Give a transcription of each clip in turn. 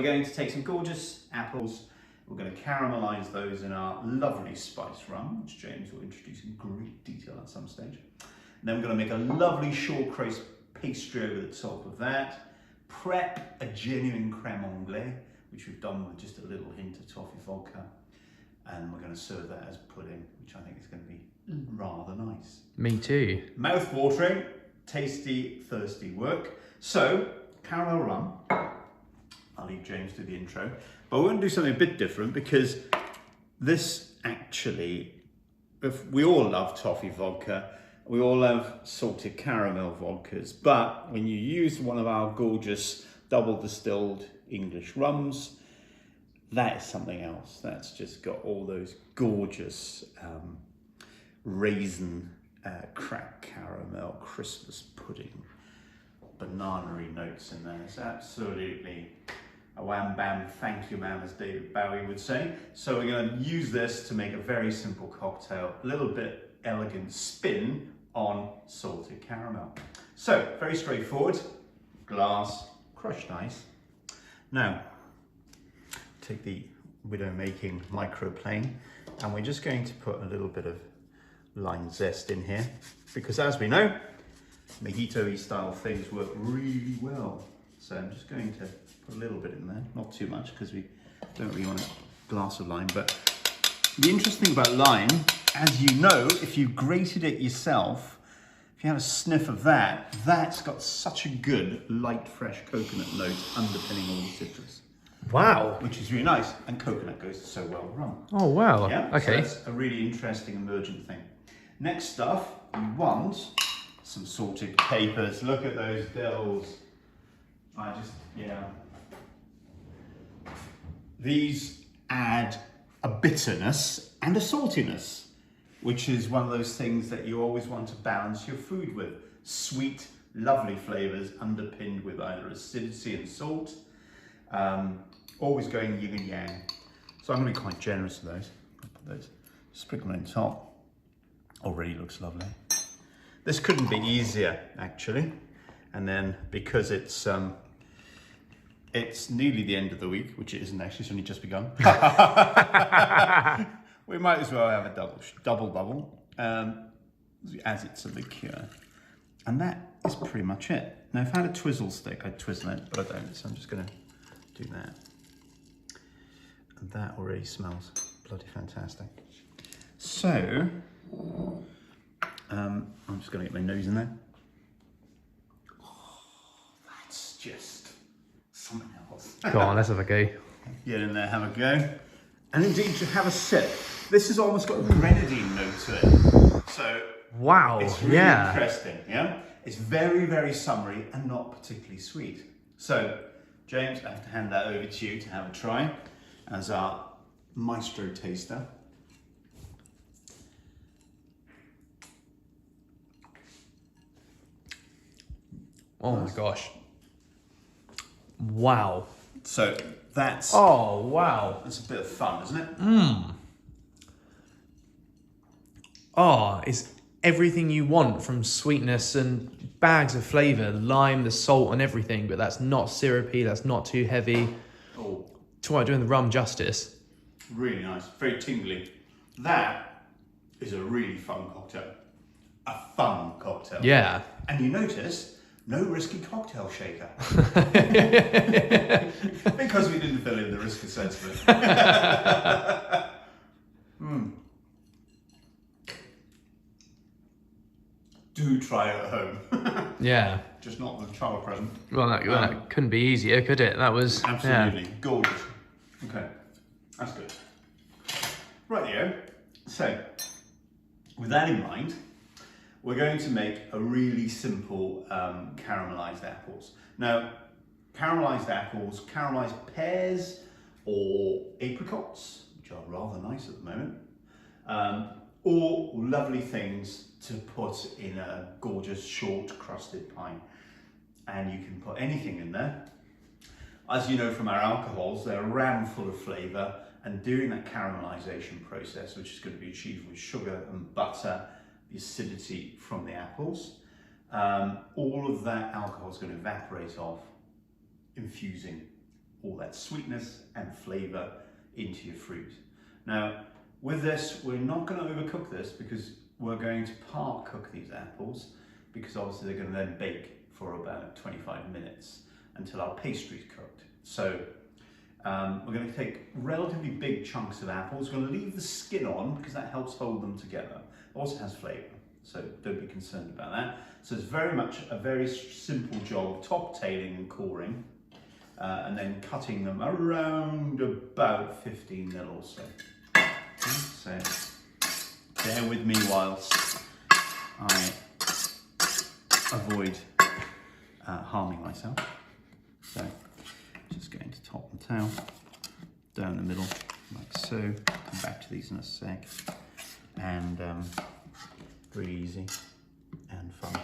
going to take some gorgeous apples. We're going to caramelize those in our lovely spice rum, which James will introduce in great detail at some stage. And then we're going to make a lovely shortcrust pastry over the top of that. Prep a genuine Crème Anglaise, which we've done with just a little hint of toffee vodka. And we're going to serve that as pudding, which I think is going to be rather nice. Me too. Mouth-watering, tasty, thirsty work. So, caramel rum. I'll leave James to the intro. But we're going to do something a bit different because this actually, if we all love toffee vodka, we all love salted caramel vodkas, but when you use one of our gorgeous double distilled English rums, that is something else. That's just got all those gorgeous raisin, cracked caramel, Christmas pudding, banana-y notes in there. It's absolutely a wham bam, thank you ma'am, as David Bowie would say. So we're going to use this to make a very simple cocktail, a little bit elegant spin on salted caramel. So very straightforward, glass, crushed ice. Now take the widow making microplane and we're just going to put a little bit of lime zest in here because, as we know, mojito-y style things work really well. So I'm just going to put a little bit in there, not too much because we don't really want a glass of lime. But the interesting thing about lime, as you know, if you grated it yourself, if you have a sniff of that, that's got such a good light fresh coconut note underpinning all the citrus. Wow. Which is really nice, and coconut goes so well with rum. Oh wow. Yeah, okay. So that's a really interesting emergent thing. Next stuff, you want some salted capers. Look at those dills. These add a bitterness and a saltiness, which is one of those things that you always want to balance your food with. Sweet, lovely flavors underpinned with either acidity and salt. Always going yin and yang. So I'm going to be quite generous with those. I'll put those sprinkled on top. Already looks lovely. This couldn't be easier, actually. And then because it's nearly the end of the week, which it isn't actually, it's only just begun. We might as well have a double, as it's a liqueur. And that is pretty much it. Now, if I had a twizzle stick, I'd twizzle it, but I don't, so I'm just gonna do that. And that already smells bloody fantastic. So, I'm just gonna get my nose in there. Oh, that's just something else. Go on, let's have a go. Get in there, have a go. And indeed, to have a sip. This has almost got a grenadine note to it. So, wow, it's really yeah. interesting, yeah? It's very, very summery and not particularly sweet. So, James, I have to hand that over to you to have a try as our maestro taster. Oh my gosh. Wow. So that's Oh wow. that's a bit of fun, isn't it? Mmm. Oh, it's everything you want from sweetness and bags of flavour, the lime, the salt and everything, but that's not syrupy, that's not too heavy. Oh, Talk about doing the rum justice. really nice, very tingly. That is a really fun cocktail. A fun cocktail. Yeah. And you notice, no risky cocktail shaker. Because we didn't fill in the risk assessment. Do try it at home. Yeah. Just not the child present. Well, that couldn't be easier, could it? That was Absolutely. Yeah. Gorgeous. Okay, that's good. Rightio. So, with that in mind, we're going to make a really simple caramelized apples. Now, caramelized apples, caramelized pears or apricots, which are rather nice at the moment, all lovely things to put in a gorgeous short crusted pie. And you can put anything in there. As you know from our alcohols, they're ram full of flavour, and during that caramelization process, which is going to be achieved with sugar and butter, the acidity from the apples, all of that alcohol is going to evaporate off, infusing all that sweetness and flavour into your fruit. Now, with this, we're not going to overcook this because we're going to part cook these apples, because obviously they're going to then bake for about 25 minutes until our pastry's cooked. So we're going to take relatively big chunks of apples. We're going to leave the skin on because that helps hold them together. It also has flavour, so don't be concerned about that. So it's very much a very simple job, top tailing and coring, and then cutting them around about 15 mil or so. Okay, so bear with me whilst I avoid harming myself. So just going to top and tail, down the middle, like so. Come back to these in a sec. And really easy and fun.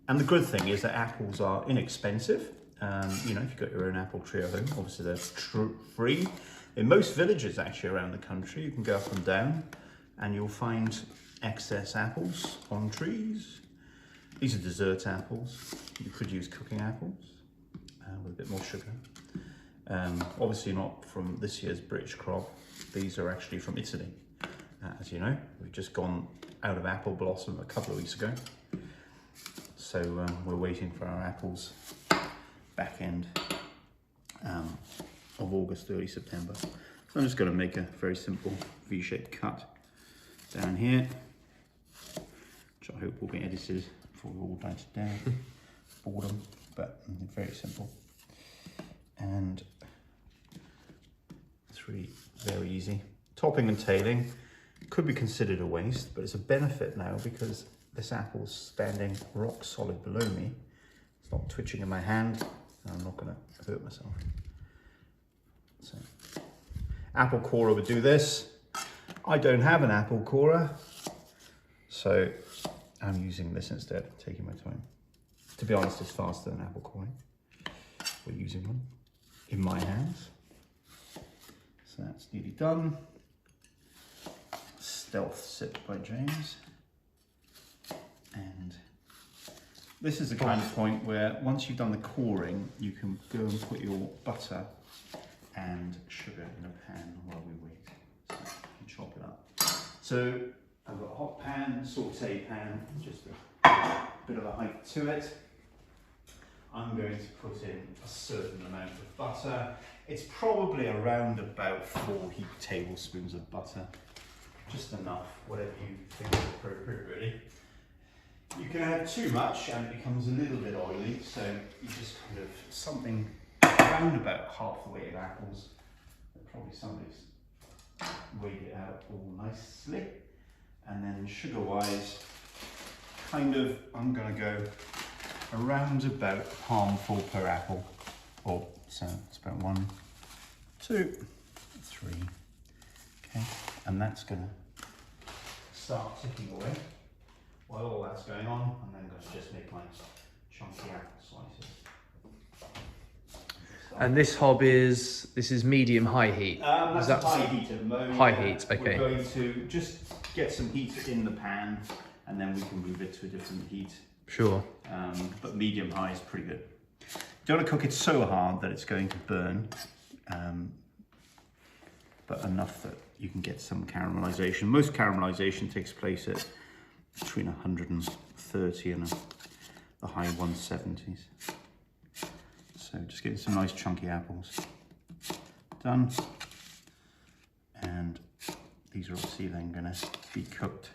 And the good thing is that apples are inexpensive. You know, if you've got your own apple tree at home, obviously they're free. In most villages actually around the country, you can go up and down and you'll find excess apples on trees. These are dessert apples. You could use cooking apples with a bit more sugar. Obviously not from this year's British crop. These are actually from Italy. As you know, we've just gone out of apple blossom a couple of weeks ago. So we're waiting for our apples back end of August, early September. So I'm just going to make a very simple V-shaped cut down here, which I hope will be edited before we all die to death. Boredom, but very simple. And it's really very easy. Topping and tailing could be considered a waste, but it's a benefit now because this apple's standing rock solid below me. It's not twitching in my hand, and I'm not going to hurt myself. So, apple corer would do this. I don't have an apple corer, so I'm using this instead, taking my time. To be honest, it's faster than apple coring. We're using one in my hands. So that's nearly done. Stealth sip by James. And this is the kind of point where once you've done the coring, you can go and put your butter and sugar in a pan while we wait. So you can chop it up. So I've got a hot pan, saute pan, just a bit of a height to it. I'm going to put in a certain amount of butter. It's probably around about 4 heaped tablespoons of butter. Just enough, whatever you think is appropriate really. You can add too much and it becomes a little bit oily, so you just kind of something around about half the weight of apples. Probably somebody's weighed it out all nicely. And then sugar wise, kind of, I'm going to go around about a palmful per apple. Oh, so it's about 1, 2, 3. Okay, and that's going to start ticking away while all that's going on. I'm then going to just make my chunky apple slices. And this hob is medium-high heat. That's high heat at the moment. High heat, okay. We're going to just get some heat in the pan and then we can move it to a different heat. Sure. But medium-high is pretty good. You don't want to cook it so hard that it's going to burn, but enough that you can get some caramelization. Most caramelization takes place at between 130 and the high 170s. So just getting some nice chunky apples done. And these are obviously then going to be cooked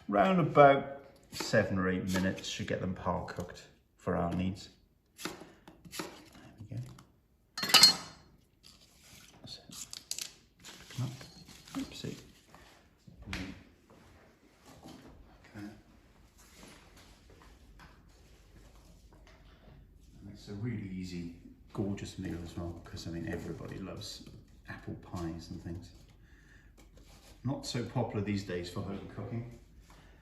round about 7 or 8 minutes. Should get them par cooked for our needs. There we go. So, pick them up. Oopsie. Okay. And it's a really easy, gorgeous meal as well, because I mean everybody loves apple pies and things. Not so popular these days for home cooking.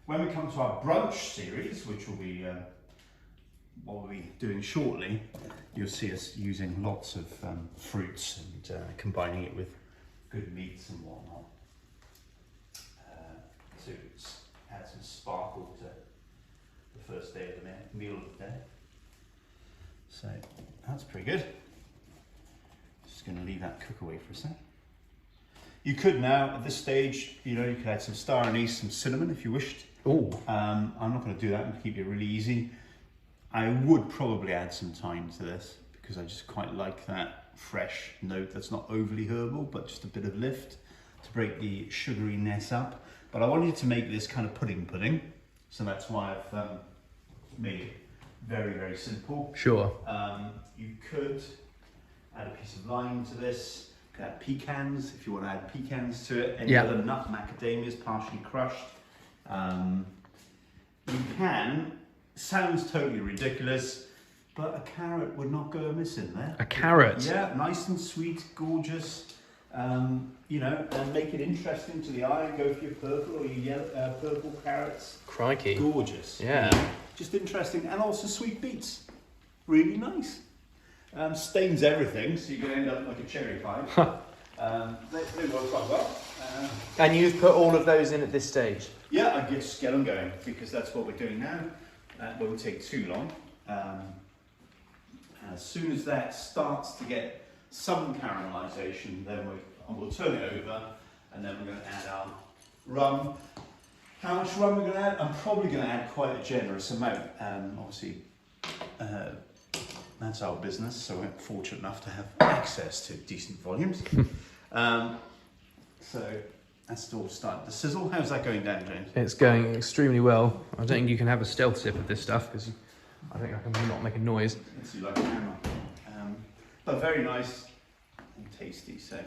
When we come to our brunch series, which will be what we'll be doing shortly, you'll see us using lots of fruits and combining it with good meats and whatnot to add some sparkle to the first day of the meal of the day. So that's pretty good. just going to leave that cook away for a sec. You could now, at this stage, you know, you could add some star anise, some cinnamon if you wished. Oh. I'm not going to do that. I'm going to keep it really easy. I would probably add some thyme to this because I just quite like that fresh note that's not overly herbal, but just a bit of lift to break the sugariness up. But I wanted to make this kind of pudding, so that's why I've made it very, very simple. Sure. You could add a piece of lime to this. You could add pecans if you want to add pecans to it. Any other nut, macadamias, partially crushed. You can, sounds totally ridiculous, but a carrot would not go amiss in there. A carrot? Yeah, nice and sweet, gorgeous. You know, and make it interesting to the eye. Go for your purple or your yellow, purple carrots. Crikey. Gorgeous. Yeah. Just interesting, and also sweet beets. Really nice. Stains everything, so you're going to end up like a cherry pie. They work quite well. And you've put all of those in at this stage? Yeah, I just get them going because that's what we're doing now. That won't take too long. As soon as that starts to get some caramelisation, then we'll turn it over, and then we're going to add our rum. How much rum we're going to add? I'm probably going to add quite a generous amount. Obviously, that's our business, so we're fortunate enough to have access to decent volumes. So that's all starting to sizzle. How's that going down, James? It's going extremely well. I don't think you can have a stealth sip of this stuff because I think I can not make a noise. It's like a hammer. But very nice and tasty, so.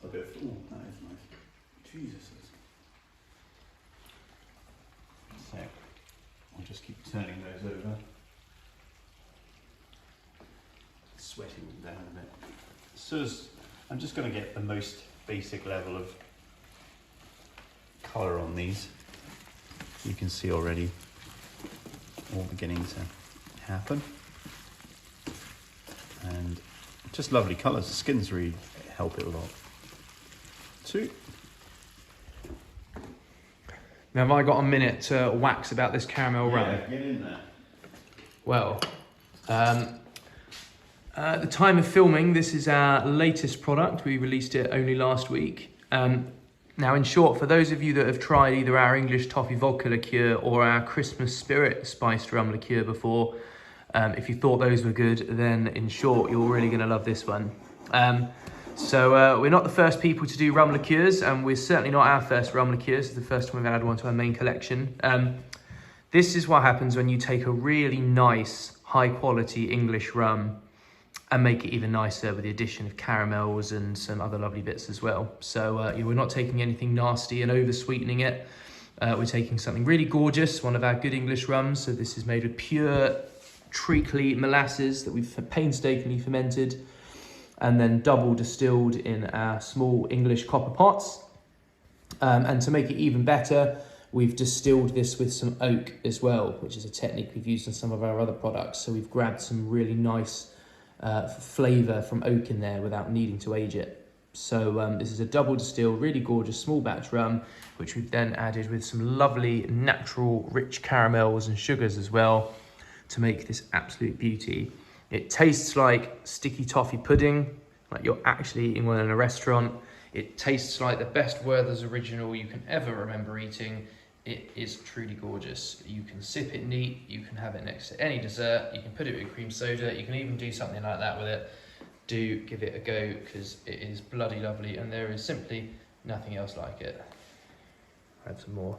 I'll go for, oh, that is nice. Jesus. So, I'll just keep turning those over. Sweating them down a bit. So I'm just going to get the most basic level of colour on these. You can see already all beginning to happen. And just lovely colours. The skins really help it a lot. Two. Now, have I got a minute to wax about this caramel rum? Yeah, get in there. Well, at the time of filming, this is our latest product. We released it only last week. Now, in short, for those of you that have tried either our English toffee vodka liqueur or our Christmas Spirit spiced rum liqueur before, if you thought those were good, then in short, you're really going to love this one. So we're not the first people to do rum liqueurs, and we're certainly not our first rum liqueurs. It's the first time we've added one to our main collection. This is what happens when you take a really nice, high-quality English rum and make it even nicer with the addition of caramels and some other lovely bits as well. So we're not taking anything nasty and over-sweetening it. We're taking something really gorgeous, one of our good English rums. So this is made with pure treacly molasses that we've painstakingly fermented and then double distilled in our small English copper pots. And to make it even better, we've distilled this with some oak as well, which is a technique we've used in some of our other products. So we've grabbed some really nice flavour from oak in there without needing to age it. So this is a double distilled, really gorgeous small batch rum, which we've then added with some lovely natural rich caramels and sugars as well to make this absolute beauty. It tastes like sticky toffee pudding, like you're actually eating one in a restaurant. It tastes like the best Werther's original you can ever remember eating. It is truly gorgeous. You can sip it neat, you can have it next to any dessert, you can put it with cream soda, you can even do something like that with it. Do give it a go because it is bloody lovely and there is simply nothing else like it. Add some more.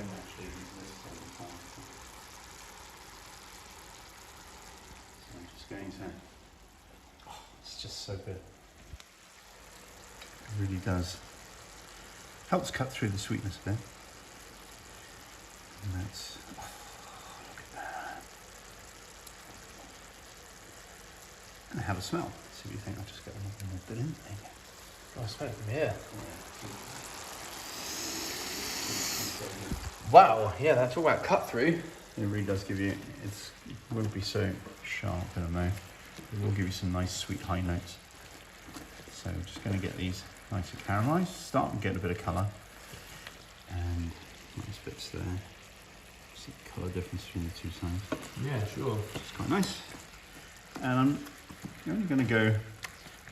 Actually, this all the time. So I'm just going to. Oh, it's just so good. It really does. Helps cut through the sweetness a bit. And that's. Oh, look at that. have a smell. See what you think. I'll just get one more bit in. There you go. I smell it from here. Wow, yeah, that's all about cut through. It really does give you, it won't be so sharp in the mouth. It will give you some nice sweet high notes. So I'm just going to get these nice and caramelised, start and get a bit of colour. And nice bits there. See the colour difference between the two sides. Yeah, sure. It's quite nice. And I'm only going to go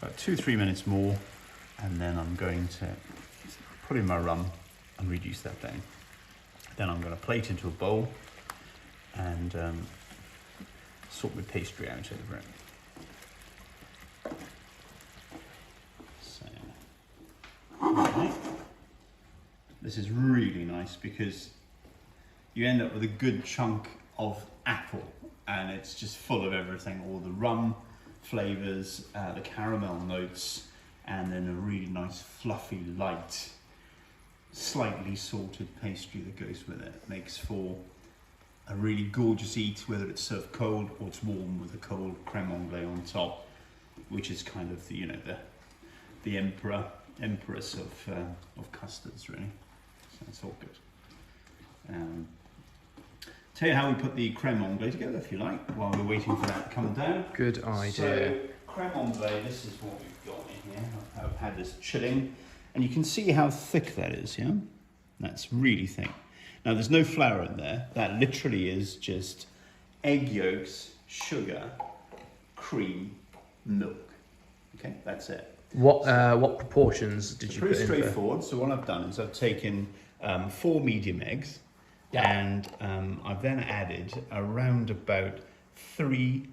about 2-3 minutes more, and then I'm going to put in my rum and reduce that down. Then I'm going to plate into a bowl and sort my pastry out over it. So, right. This is really nice because you end up with a good chunk of apple, and it's just full of everything, all the rum flavours, the caramel notes, and then a really nice fluffy, light, slightly salted pastry that goes with it. Makes for a really gorgeous eat, whether it's served cold or it's warm with a cold crème anglaise on top, which is kind of the, you know, the empress of custards, really. So it's all good. Tell you how we put the crème anglaise together, if you like, while we're waiting for that to come down. Good idea. So crème anglaise, this is what we've got in here. I've had this chilling, and you can see how thick that is, yeah? That's really thick. Now there's no flour in there. That literally is just egg yolks, sugar, cream, milk. Okay, that's it. What proportions did you put in? Pretty straightforward. So what I've done is I've taken 4 medium eggs, and I've then added around about 3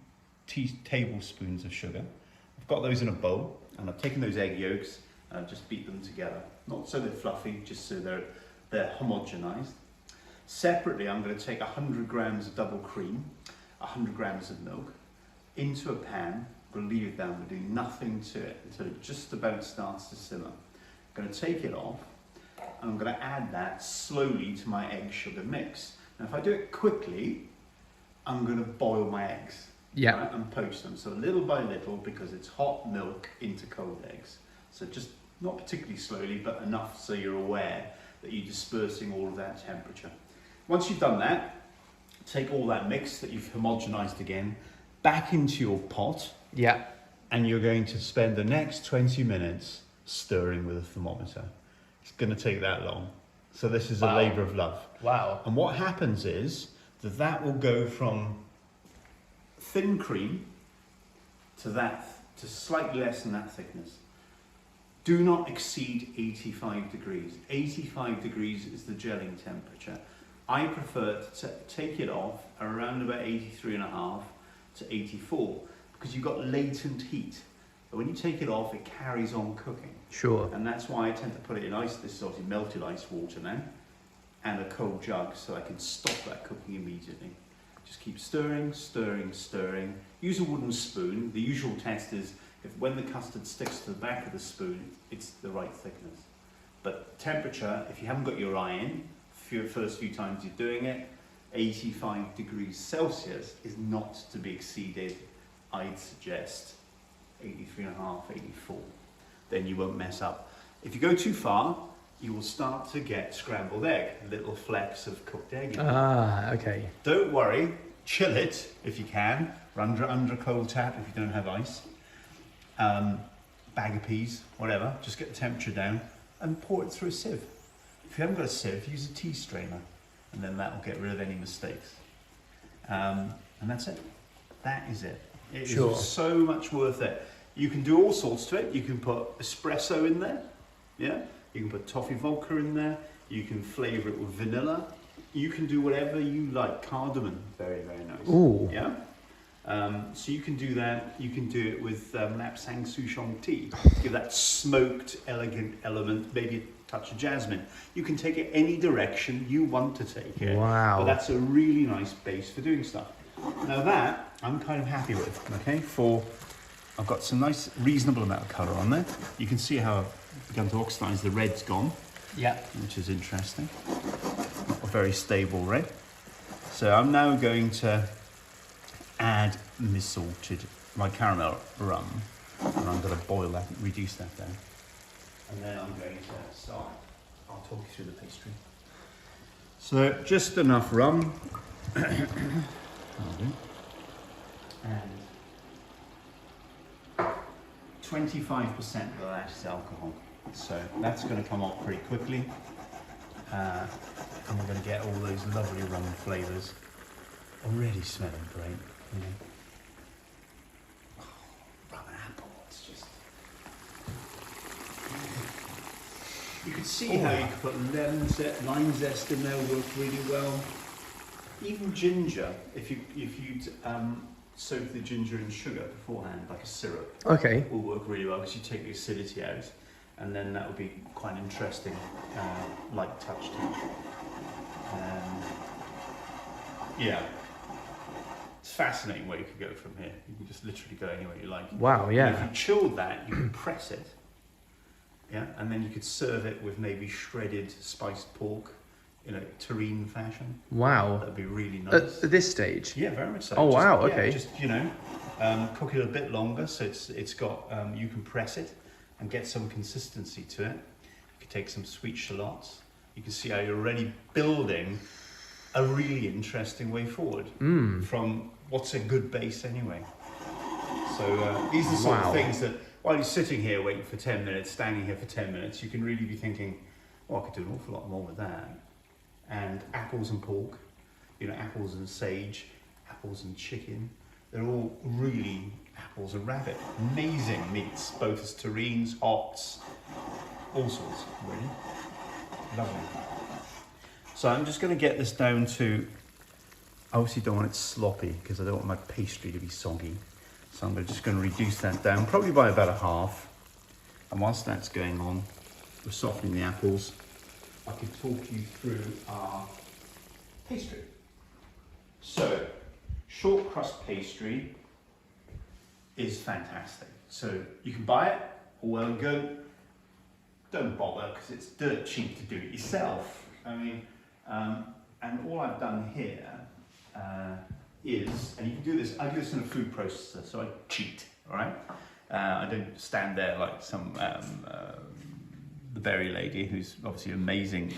tablespoons of sugar. I've got those in a bowl, and I've taken those egg yolks and I've just beat them together. Not so they're fluffy, just so they're homogenized. Separately, I'm going to take 100 grams of double cream, 100 grams of milk into a pan. I'm going to leave it down, we're doing nothing to it until it just about starts to simmer. I'm going to take it off, and I'm going to add that slowly to my egg sugar mix. Now, if I do it quickly, I'm going to boil my eggs, right, and poach them. So little by little, because it's hot milk into cold eggs. So just not particularly slowly, but enough so you're aware that you're dispersing all of that temperature. Once you've done that, take all that mix that you've homogenized again back into your pot. Yeah. And you're going to spend the next 20 minutes stirring with a thermometer. It's going to take that long. So this is a labour of love. Wow. And what happens is that will go from thin cream to slightly less than that thickness. Do not exceed 85 degrees. 85 degrees is the gelling temperature. I prefer to take it off around about 83.5 to 84 because you've got latent heat. But when you take it off, it carries on cooking. Sure. And that's why I tend to put it in ice. This is obviously melted ice water now, and a cold jug, so I can stop that cooking immediately. Just keep stirring, stirring, stirring. Use a wooden spoon. The usual test is when the custard sticks to the back of the spoon, it's the right thickness. But temperature, if you haven't got your eye in, first few times you're doing it, 85 degrees Celsius is not to be exceeded. I'd suggest 83.5, 84. Then you won't mess up. If you go too far, you will start to get scrambled egg, little flecks of cooked egg in it. Ah, okay. Don't worry, chill it if you can, under a cold tap if you don't have ice. Bag of peas, whatever, just get the temperature down and pour it through a sieve. If you haven't got a sieve, use a tea strainer, and then that will get rid of any mistakes. And that's it. That is it. It is so much worth it. You can do all sorts to it. You can put espresso in there, yeah? You can put toffee vodka in there. You can flavour it with vanilla. You can do whatever you like. Cardamom, very, very nice. Ooh. Yeah? So you can do that. You can do it with Lapsang Souchong tea. Give that smoked, elegant element, maybe a touch of jasmine. You can take it any direction you want to take it. Wow. But that's a really nice base for doing stuff. Now that, I'm kind of happy with, okay? I've got some nice, reasonable amount of colour on there. You can see how I've begun to oxidise. The red's gone. Yeah. Which is interesting. Not a very stable red. So I'm now going to add my salted my caramel rum, and I'm going to boil that, reduce that down. And then I'm going to start, I'll talk you through the pastry. So just enough rum. And 25% of that is alcohol. So that's going to come off pretty quickly. And we're going to get all those lovely rum flavours. Already smelling great, you know. Oh, rum and apple, it's just... You could see how you could put lime zest in there, work really well. Even ginger, if you'd soak the ginger in sugar beforehand, like a syrup, Okay. will work really well because you take the acidity out, and then that would be quite an interesting light touch to it. Yeah, it's fascinating where you could go from here. You can just literally go anywhere you like. Wow, yeah. And if you chilled that, you can press it, yeah, and then you could serve it with maybe shredded spiced pork, in a terrine fashion. Wow. That'd be really nice. At this stage? Yeah, very much so. Oh, just, wow, yeah, okay. Just, you know, cook it a bit longer so it's got, you can press it and get some consistency to it. You can take some sweet shallots. You can see how you're already building a really interesting way forward from what's a good base anyway. So these are the sort of things that while you're sitting here waiting for 10 minutes, standing here for 10 minutes, you can really be thinking, oh, I could do an awful lot more with that. And apples and pork, you know, apples and sage, apples and chicken. They're all really apples and rabbit. Amazing meats, both as terrines, hops, all sorts, really. Lovely. So I'm just going to get this down to, I obviously don't want it sloppy because I don't want my pastry to be soggy. So I'm just going to reduce that down, probably by about a half. And whilst that's going on, we're softening the apples. I could talk you through our pastry. So, short crust pastry is fantastic. So you can buy it, all well and good. Don't bother because it's dirt cheap to do it yourself. I mean, and all I've done here is, and you can do this, I do this in a food processor, so I cheat, all right? I don't stand there like some the berry lady, who's obviously an amazing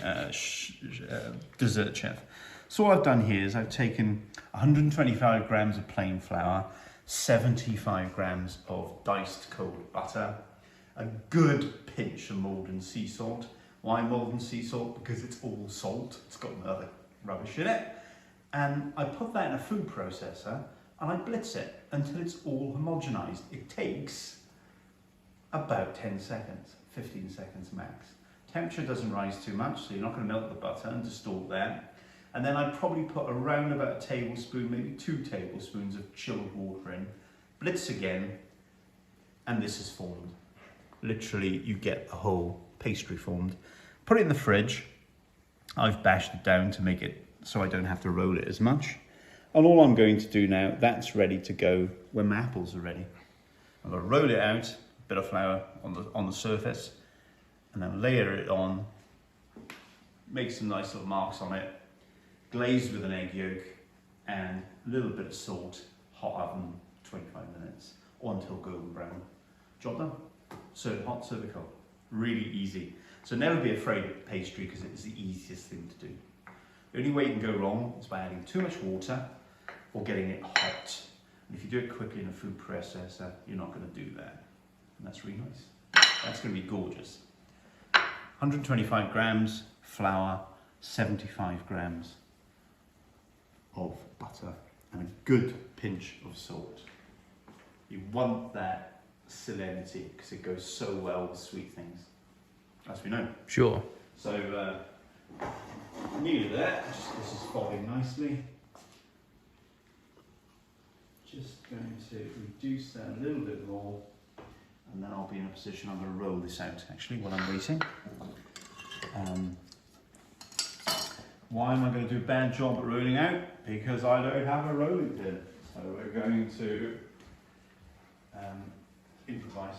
dessert chef. So what I've done here is I've taken 125 grams of plain flour, 75 grams of diced cold butter, a good pinch of Maldon sea salt. Why Maldon sea salt? Because it's all salt. It's got no other rubbish in it. And I put that in a food processor and I blitz it until it's all homogenized. It takes about 10 seconds. 15 seconds max. Temperature doesn't rise too much, so you're not going to melt the butter and distort that. And then I'd probably put around about a tablespoon, maybe 2 tablespoons of chilled water in, blitz again, and this is formed. Literally, you get a whole pastry formed. Put it in the fridge. I've bashed it down to make it so I don't have to roll it as much. And all I'm going to do now, that's ready to go when my apples are ready. I'm going to roll it out, bit of flour on the surface, and then layer it on, make some nice little marks on it, glaze with an egg yolk and a little bit of salt, hot oven 25 minutes or until golden brown. Job done. Serve it hot, serve it cold. Really easy. So never be afraid of pastry because it's the easiest thing to do. The only way you can go wrong is by adding too much water or getting it hot. And if you do it quickly in a food processor, you're not going to do that. And that's really nice. That's going to be gorgeous. 125 grams flour, 75 grams of butter, and a good pinch of salt. You want that salinity because it goes so well with sweet things, as we know. Sure. So, nearly there. This is folding nicely. Just going to reduce that a little bit more. And then I'll be in a position, I'm going to roll this out actually while I'm waiting. Why am I going to do a bad job at rolling out? Because I don't have a rolling pin. So we're going to improvise.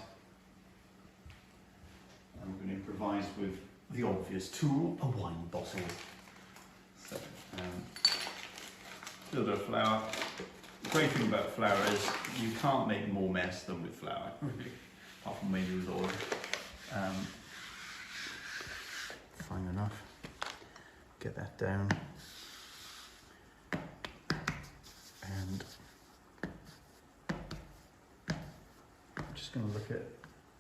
I'm going to improvise with the obvious tool, a wine bottle. So, a little bit of flour, The great thing about flour is you can't make more mess than with flour, really, apart from maybe with oil. Fine enough. Get that down. And I'm just going to look at,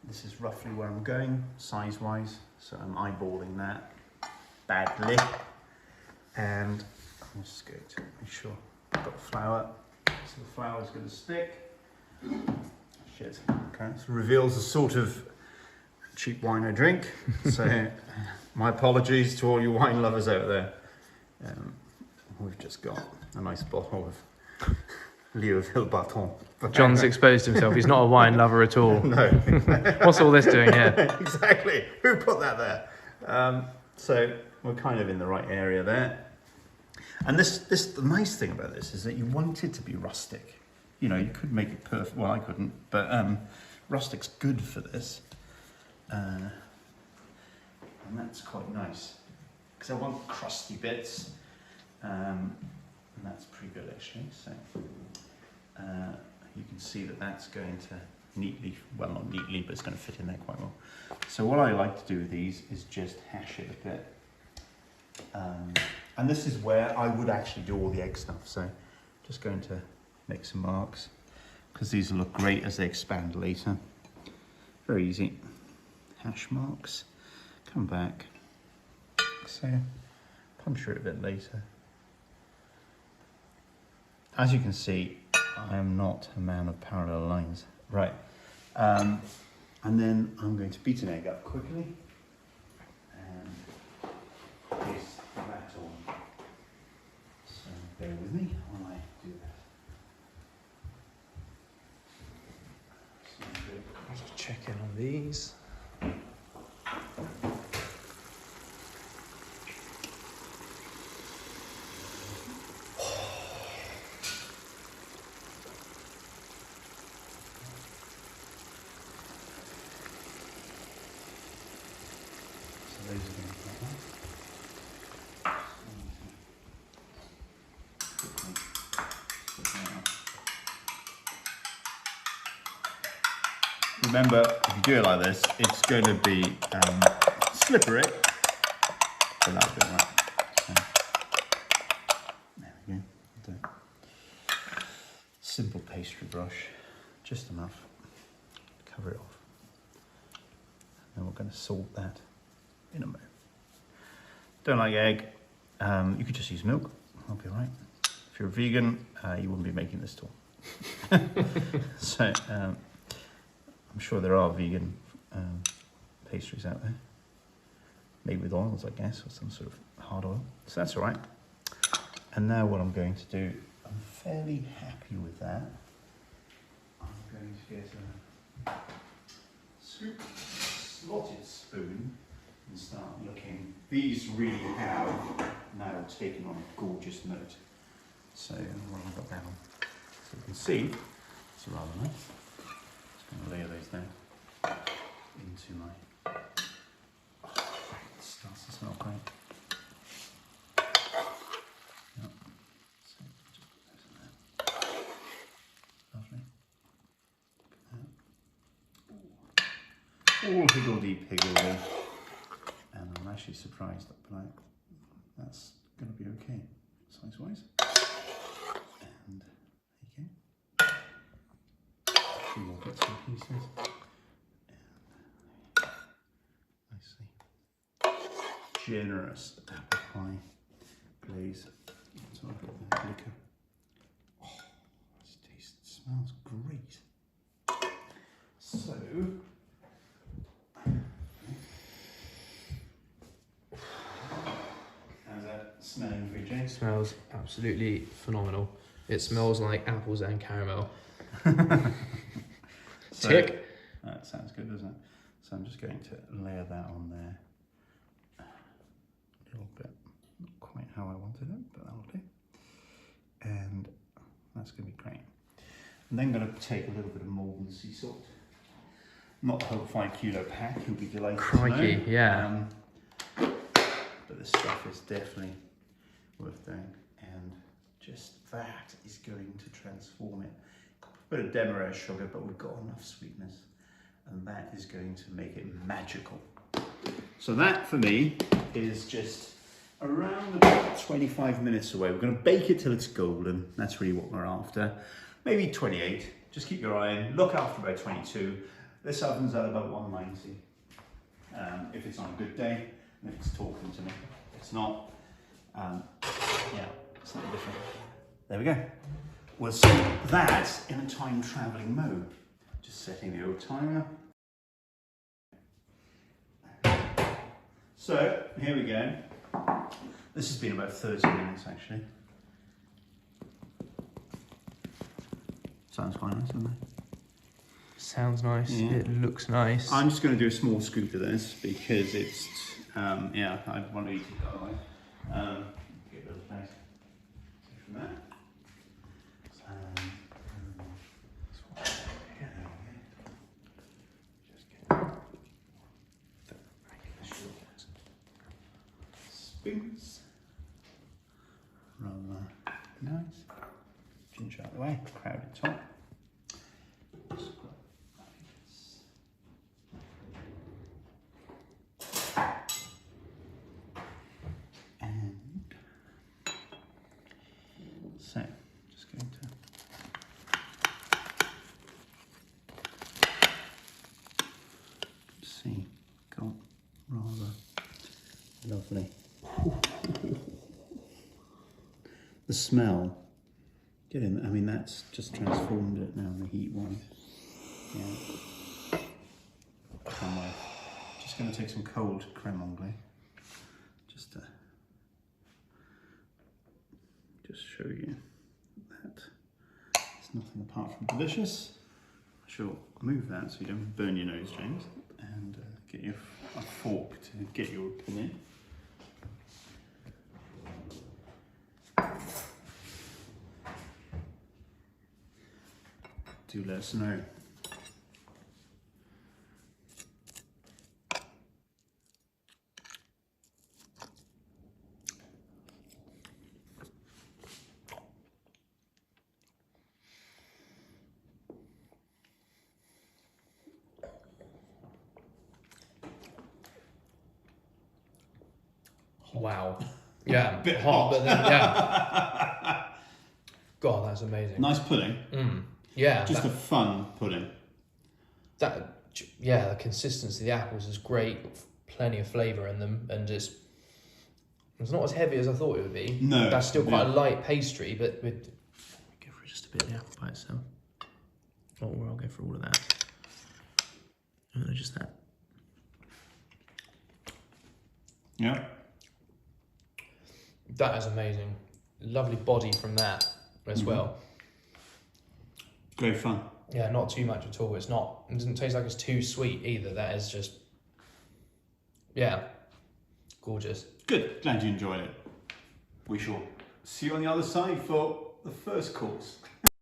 this is roughly where I'm going, size-wise. So I'm eyeballing that badly. And I'm just going to make sure I've got the flour. So the flour is going to stick. Shit. Okay. So reveals a sort of cheap wine I drink. So my apologies to all you wine lovers out there. We've just got a nice bottle of Leoville Baton. John's exposed himself. He's not a wine lover at all. No. What's all this doing here? Exactly. Who put that there? So we're kind of in the right area there. And the nice thing about this is that you want it to be rustic. You know, you could make it perfect. Well, I couldn't, but rustic's good for this. And that's quite nice. Because I want crusty bits. And that's pretty good actually. So you can see that that's going to neatly, well not neatly, but it's going to fit in there quite well. So what I like to do with these is just hash it a bit. And this is where I would actually do all the egg stuff. So just going to make some marks because these will look great as they expand later. Very easy. Hash marks. Come back. So puncture it a bit later. As you can see, I am not a man of parallel lines. Right. And then I'm going to beat an egg up quickly. And paste that on. So bear with me while I do that. So Just check in on these. remember, if you do it like this, it's going to be slippery. So that's good, right? So, there we go. Simple pastry brush, just enough to cover it off. And we're going to salt that in a moment. Don't like egg, you could just use milk, that'll be alright. If you're a vegan, you wouldn't be making this at all. So, I'm sure there are vegan pastries out there, made with oils, I guess, or some sort of hard oil. So that's alright. And now what I'm going to do, I'm fairly happy with that. I'm going to get a scoop, slotted spoon, and start looking. These really have now taken on a gorgeous note. So what have I got down? So you can see, it's rather nice. Just going to layer those down into my. Oh, it starts to smell great. Yep. So just put those in there. Lovely. All higgledy-piggledy. And I'm actually surprised, but that's going to be okay, size-wise. And there you go. A few more bits and pieces. And nicely generous apple pie glaze. So I've got the liquor. Oh, this smells great. So. Smelling for you, James? Smells absolutely phenomenal. It smells like apples and caramel. So, Tick. That sounds good, doesn't it? So I'm just going to layer that on there. A little bit, not quite how I wanted it, but that'll do. And that's going to be great. I'm then going to take a little bit of Malden sea salt. Not the whole 5 kilo pack, you'll be delighted Crikey, to know. yeah. But this stuff is definitely worth doing, and Just that is going to transform it. A bit of demerara sugar, but we've got enough sweetness, and that is going to make it magical. So that for me is just around about 25 minutes away. We're going to bake it till it's golden. That's really what we're after. Maybe 28. Just keep your eye on. Look after about 22. This oven's at about 190. If it's on a good day, and if it's talking to me. If it's not, yeah, something different. There we go. We'll set that in a time traveling mode. Just setting the old timer. So, here we go. This has been about 30 minutes actually. Sounds quite nice, doesn't it? Sounds nice. Yeah. It looks nice. I'm just going to do a small scoop of this because it's, yeah, I want to eat it that way. Get rid of the place. From there. Spoons. Rather nice. Ginger out of the way, crowded top. And so, just going to see, got rather lovely. The smell, get in, I mean that's just transformed it now, the heat one. Yeah. Can't wait. Just going to take some cold Crème Anglaise, just to show you that it's nothing apart from delicious. I shall move that so you don't burn your nose, James, and get you a fork to get your opinion. Do let us know. Wow. Yeah. Bit hot. But then, yeah. God, that's amazing. Nice pudding. Yeah. Just a fun pudding. Yeah, the consistency of the apples is great. Plenty of flavour in them, and it's not as heavy as I thought it would be. No. That's still quite a light pastry, but with Go for just a bit of the apple by itself. Or I'll go for all of that. And just that. Yeah. that is amazing. Lovely body from that as well. Great fun. Yeah, not too much at all. It doesn't taste like it's too sweet either. That is just, yeah, gorgeous. Good. Glad you enjoyed it. We shall see you on the other side for the first course.